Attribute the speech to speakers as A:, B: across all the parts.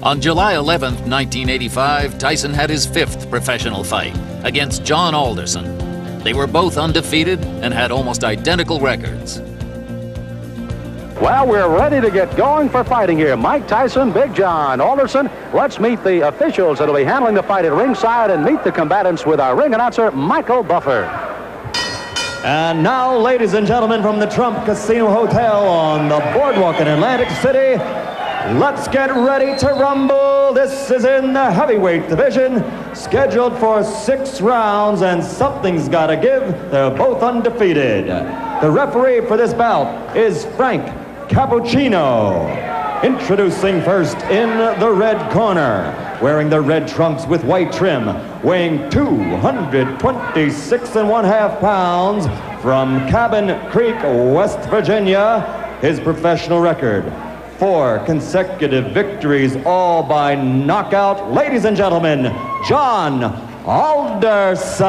A: On July 11th, 1985, Tyson had his 5th professional fight against John Alderson. They were both undefeated and had almost identical records.
B: Well, we're ready to get going for fighting here. Mike Tyson, Big John Alderson. Let's meet the officials that will be handling the fight at ringside and meet the combatants with our ring announcer, Michael Buffer.
C: And now, ladies and gentlemen, from the Trump Casino Hotel on the boardwalk in Atlantic City, let's get ready to rumble. This is in the heavyweight division, scheduled for 6 rounds, and something's got to give. They're both undefeated. The referee for this bout is Frank Cappuccino. Introducing first in the red corner, wearing the red trunks with white trim, weighing 226.5 pounds, from Cabin Creek, West Virginia, his professional record: 4 consecutive victories, all by knockout. Ladies and gentlemen, John Alderson.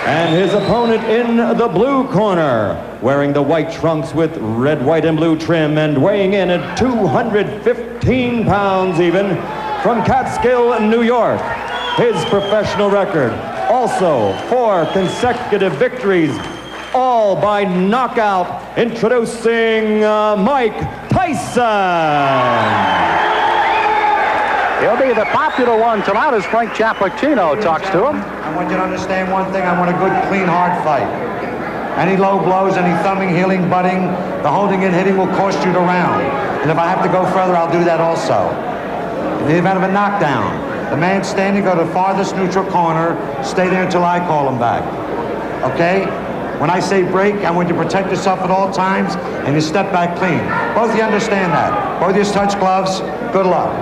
C: And his opponent in the blue corner, wearing the white trunks with red, white, and blue trim, and weighing in at 215 pounds even, from Catskill, New York. His professional record, also 4 consecutive victories, all by knockout. Introducing Mike Tyson.
B: He'll be the popular one tonight as Frank Cappuccino talks to him.
D: I want you to understand one thing. I want a good, clean, hard fight. Any low blows, any thumbing, heeling, butting, the holding and hitting will cost you the round. And if I have to go further, I'll do that also. In the event of a knockdown, the man standing, go to the farthest neutral corner, stay there until I call him back. Okay? When I say break, I want you to protect yourself at all times, and you step back clean. Both of you understand that. Both of you touch gloves. Good luck.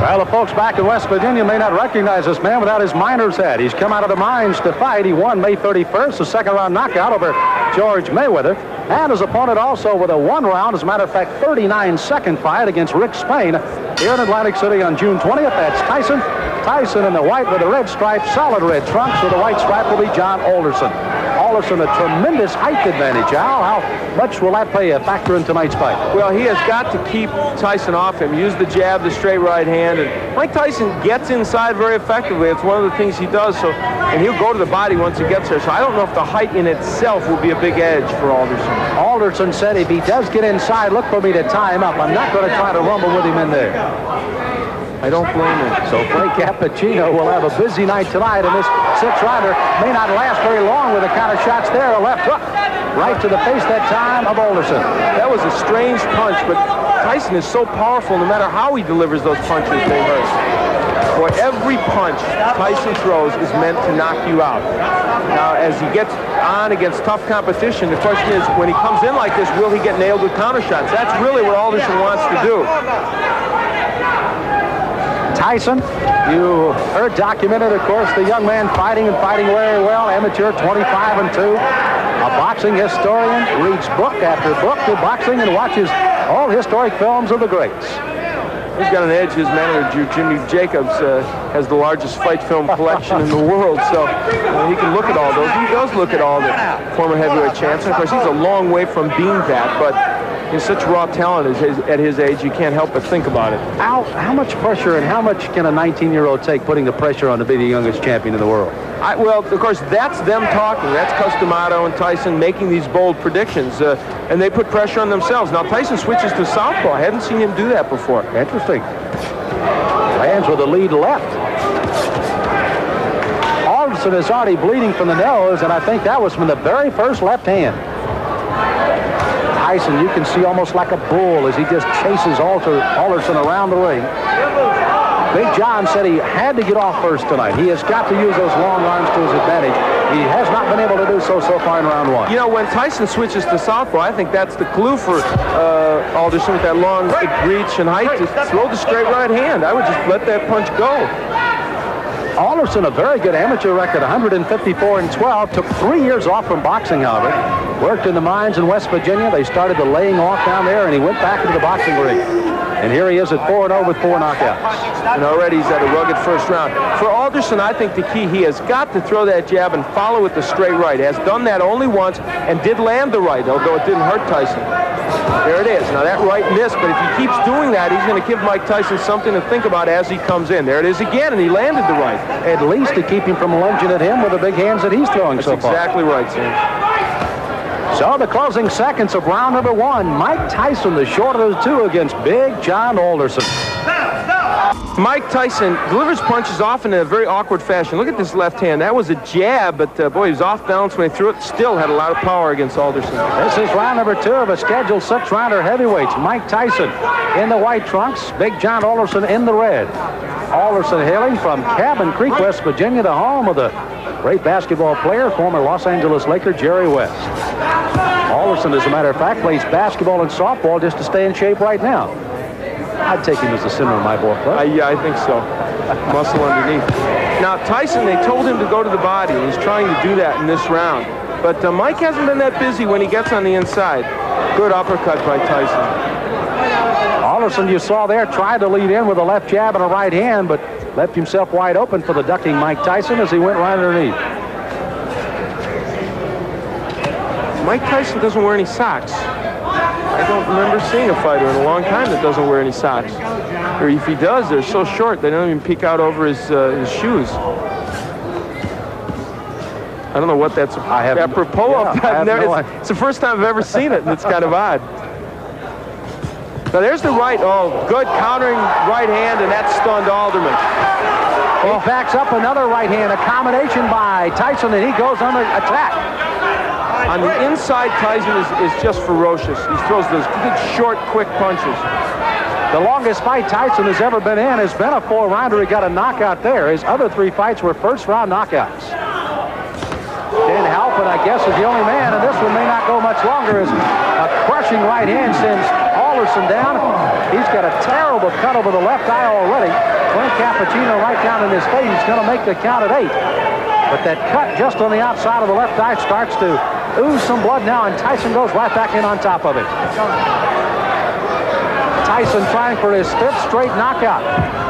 B: Well, the folks back in West Virginia may not recognize this man without his miner's hat. He's come out of the mines to fight. He won May 31st, a second-round knockout over George Mayweather. And his opponent also with a 1-round, as a matter of fact, 39-second fight against Rick Spain here in Atlantic City on June 20th. That's Tyson. Tyson in the white with the red stripe, solid red trunks. With the white stripe will be John Alderson. Alderson, a tremendous height advantage. How much will that play a factor in tonight's fight?
E: Well, he has got to keep Tyson off him. Use the jab, the straight right hand. And Mike Tyson gets inside very effectively. It's one of the things he does. And he'll go to the body once he gets there. So I don't know if the height in itself will be a big edge for Alderson.
B: Alderson said if he does get inside, look for me to tie him up. I'm not going to try to rumble with him in there.
E: I don't blame him.
B: So Frank Cappuccino will have a busy night tonight, and this 6-rounder may not last very long with the kind of shots there. A left hook right to the face that time of Alderson.
E: That was a strange punch, but Tyson is so powerful. No matter how he delivers those punches, they hurt. Boy, every punch Tyson throws is meant to knock you out. Now, as he gets on against tough competition, the question is, when he comes in like this, will he get nailed with counter shots? That's really what Alderson wants to do.
B: Tyson, you heard documented, of course, the young man fighting very well, amateur 25-2, a boxing historian, reads book after book of boxing and watches all historic films of the greats.
E: He's got an edge. His manager, Jimmy Jacobs, has the largest fight film collection in the world, so he can look at all those. He does look at all the former heavyweight champs. Of course, he's a long way from being that, but he's such raw talent at his age, you can't help but think about it.
B: How much pressure and how much can a 19-year-old take putting the pressure on to be the youngest champion in the world?
E: Well, of course, that's them talking. That's Customato and Tyson making these bold predictions, and they put pressure on themselves. Now, Tyson switches to southpaw. I haven't seen him do that before.
B: Interesting. Lands with the lead left. Alderson is already bleeding from the nose, and I think that was from the very first left hand. Tyson, you can see almost like a bull as he just chases Alderson around the ring. Big John said he had to get off first tonight. He has got to use those long arms to his advantage. He has not been able to do so far in round 1.
E: You know, when Tyson switches to southpaw, I think that's the clue for Alderson with that long reach and height to throw the straight right hand. I would just let that punch go.
B: Alderson, a very good amateur record, 154-12. Took 3 years off from boxing, however. Worked in the mines in West Virginia. They started the laying off down there, and he went back into the boxing ring. And here he is at 4-0 with 4 knockouts.
E: And already he's at a rugged first round. For Alderson, I think the key, he has got to throw that jab and follow with the straight right. Has done that only once and did land the right, although it didn't hurt Tyson. There it is. Now that right missed, but if he keeps doing that, he's going to give Mike Tyson something to think about as he comes in. There it is again, and he landed the right.
B: At least to keep him from lunging at him with the big hands that he's throwing so far.
E: That's exactly right, Sam.
B: So the closing seconds of round number 1. Mike Tyson, the short of the two, against Big John Alderson.
E: Mike Tyson delivers punches often in a very awkward fashion. Look at this left hand. That was a jab, but boy, he was off balance when he threw it. Still had a lot of power against Alderson.
B: This is round number 2 of a scheduled 6-rounder heavyweights. Mike Tyson in the white trunks, Big John Alderson in the red. Alderson hailing from Cabin Creek, West Virginia, the home of the great basketball player, former Los Angeles Laker Jerry West. Alderson, as a matter of fact, plays basketball and softball just to stay in shape right now. I'd take him as the center of my ball club.
E: Yeah, I think so. Muscle underneath. Now, Tyson, they told him to go to the body, and he's trying to do that in this round. But Mike hasn't been that busy when he gets on the inside. Good uppercut by Tyson.
B: Alderson, you saw there, tried to lead in with a left jab and a right hand, but left himself wide open for the ducking Mike Tyson as he went right underneath.
E: Mike Tyson doesn't wear any socks. I don't remember seeing a fighter in a long time that doesn't wear any socks. Or if he does, they're so short they don't even peek out over his shoes. I don't know what that's apropos of. It's the first time I've ever seen it, and it's kind of odd. Now there's the right. Oh, good countering right hand, and that stunned Alderman.
B: He backs up another right hand, a combination by Tyson, and he goes under attack.
E: On the inside, Tyson is just ferocious. He throws those big, short, quick punches.
B: The longest fight Tyson has ever been in has been a 4-rounder. He got a knockout there. His other 3 fights were first-round knockouts. Dan Halpin, I guess, is the only man, and this one may not go much longer, as a crushing right hand sends Alderson down. He's got a terrible cut over the left eye already. Frank Cappuccino right down in his face. He's going to make the count at 8. But that cut just on the outside of the left eye starts to ooze some blood now, and Tyson goes right back in on top of it. Tyson trying for his 5th straight knockout.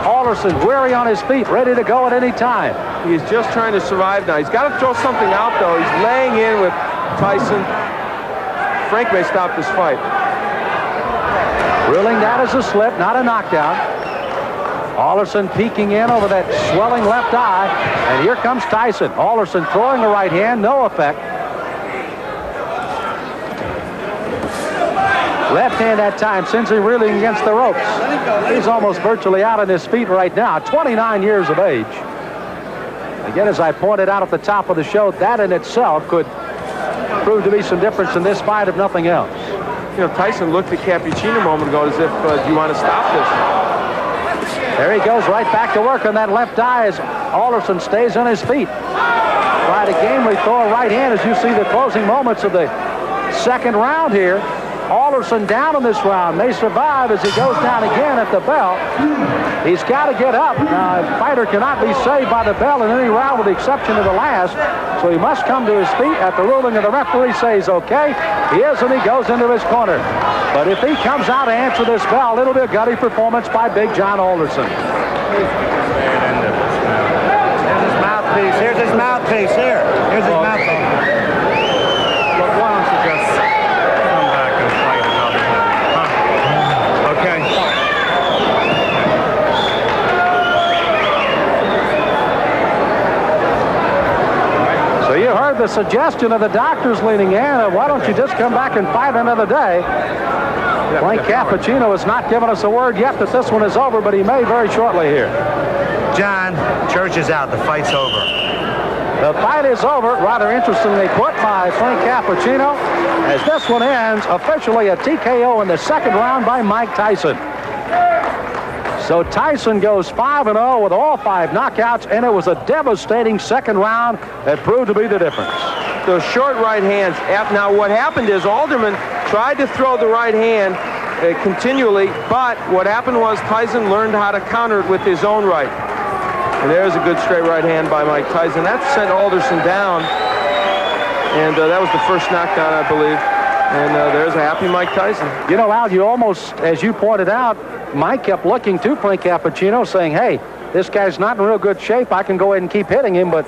B: Alderson weary on his feet, ready to go at any time.
E: He's just trying to survive now. He's got to throw something out, though. He's laying in with Tyson. Frank may stop this fight.
B: Ruling that as a slip, not a knockdown. Alderson peeking in over that swelling left eye, and here comes Tyson. Alderson throwing the right hand, no effect. Left hand that time sends him reeling against the ropes. He's almost virtually out on his feet right now, 29 years of age. Again, as I pointed out at the top of the show, that in itself could prove to be some difference in this fight, if nothing else.
E: You know, Tyson looked at Cappuccino a moment ago as if, do you want to stop this?
B: There he goes right back to work on that left eye as Alderson stays on his feet. Try to gamely throw a right hand as you see the closing moments of the second round here. Alderson down in this round, may survive as he goes down again at the bell. He's got to get up. Now, a fighter cannot be saved by the bell in any round with the exception of the last, so he must come to his feet at the ruling of the referee says okay. He is, and he goes into his corner. But if he comes out to answer this bell, it'll be a gutty performance by Big John Alderson.
D: Here's his mouthpiece. Here's his mouthpiece. Here's his mouthpiece.
F: Why don't you just come back and fight another time? Huh? Okay.
B: So you heard the suggestion of the doctors leaning in, why don't you just come back and fight another day? Frank Cappuccino has not given us a word yet that this one is over, but he may very shortly here.
D: John, church is out. The fight's over.
B: The fight is over, rather interestingly put by Frank Cappuccino, as this one ends officially a TKO in the second round by Mike Tyson. So Tyson goes 5-0 with all 5 knockouts, and it was a devastating second round that proved to be the difference.
E: Those short right hands. Now, what happened is Alderman tried to throw the right hand continually, but what happened was Tyson learned how to counter it with his own right. And there's a good straight right hand by Mike Tyson. That sent Alderson down, and that was the first knockdown, I believe. And there's a happy Mike Tyson.
B: You know, Al, you almost, as you pointed out, Mike kept looking to Frank Cappuccino saying, hey, this guy's not in real good shape. I can go ahead and keep hitting him, but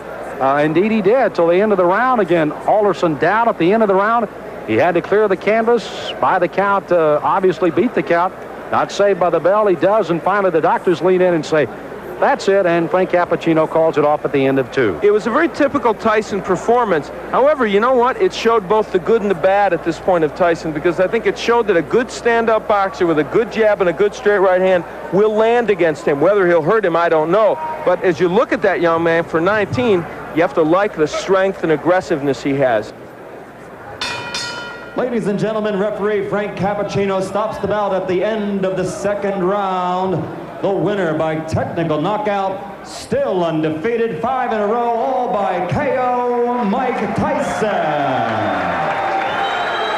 B: indeed he did till the end of the round. Again, Alderson down at the end of the round. He had to clear the canvas by the count, obviously beat the count. Not saved by the bell. He does, and finally the doctors lean in and say, that's it, and Frank Cappuccino calls it off at the end of 2.
E: It was a very typical Tyson performance. However, you know what? It showed both the good and the bad at this point of Tyson, because I think it showed that a good stand-up boxer with a good jab and a good straight right hand will land against him. Whether he'll hurt him, I don't know. But as you look at that young man for 19, you have to like the strength and aggressiveness he has.
C: Ladies and gentlemen, referee Frank Cappuccino stops the bout at the end of the second round. The winner by technical knockout, still undefeated, 5 in a row, all by KO, Mike Tyson.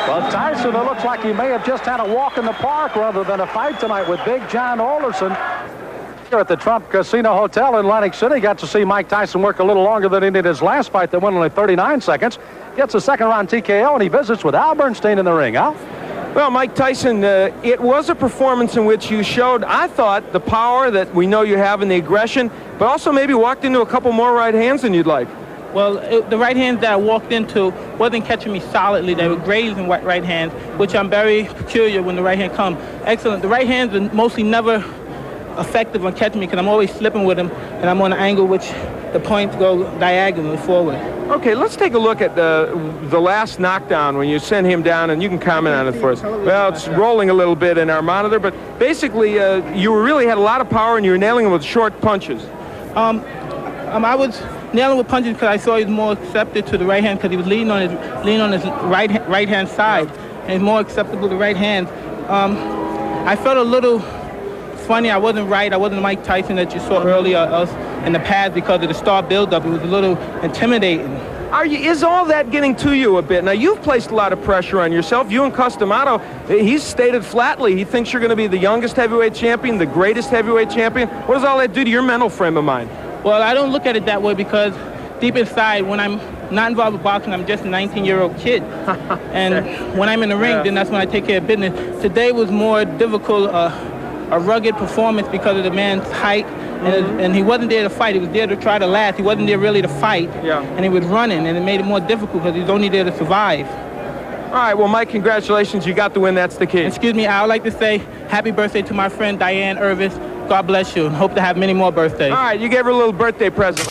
B: Well, Tyson, it looks like he may have just had a walk in the park rather than a fight tonight with Big John Alderson. Here at the Trump Casino Hotel in Atlantic City, got to see Mike Tyson work a little longer than he did his last fight that went only 39 seconds. Gets a second-round TKO, and he visits with Al Bernstein in the ring. Al?
E: Well, Mike Tyson, it was a performance in which you showed, I thought, the power that we know you have and the aggression, but also maybe walked into a couple more right hands than you'd like.
G: Well, the right hands that I walked into wasn't catching me solidly. They were grazing right hands, which I'm very peculiar when the right hand comes. Excellent. The right hands are mostly never effective on catching me because I'm always slipping with them, and I'm on an angle which the points go diagonally forward.
E: Okay, let's take a look at the last knockdown when you sent him down, and you can comment on it for us. Well, it's rolling a little bit in our monitor, but basically you really had a lot of power and you were nailing him with short punches.
G: I was nailing with punches because I saw he was more accepted to the right hand because he was leaning on his right hand side, and he's more acceptable to right hand. I felt a little funny. I wasn't the Mike Tyson that you saw earlier in the past because of the star buildup. It was a little intimidating.
E: Is all that getting to you a bit? Now, you've placed a lot of pressure on yourself. You and Customato, he's stated flatly he thinks you're going to be the youngest heavyweight champion, the greatest heavyweight champion. What does all that do to your mental frame of mind?
G: Well, I don't look at it that way because deep inside, when I'm not involved with boxing, I'm just a 19-year-old kid. And when I'm in the ring, then that's when I take care of business. Today was more difficult, a rugged performance because of the man's height. And he wasn't there to fight. He was there to try to last. He wasn't there really to fight. Yeah. And he was running, and it made it more difficult because he was only there to survive.
E: All right, well, Mike, congratulations. You got the win. That's the key.
G: Excuse me, I would like to say happy birthday to my friend Diane Irvis. God bless you, and hope to have many more birthdays.
E: All right, you gave her a little birthday present.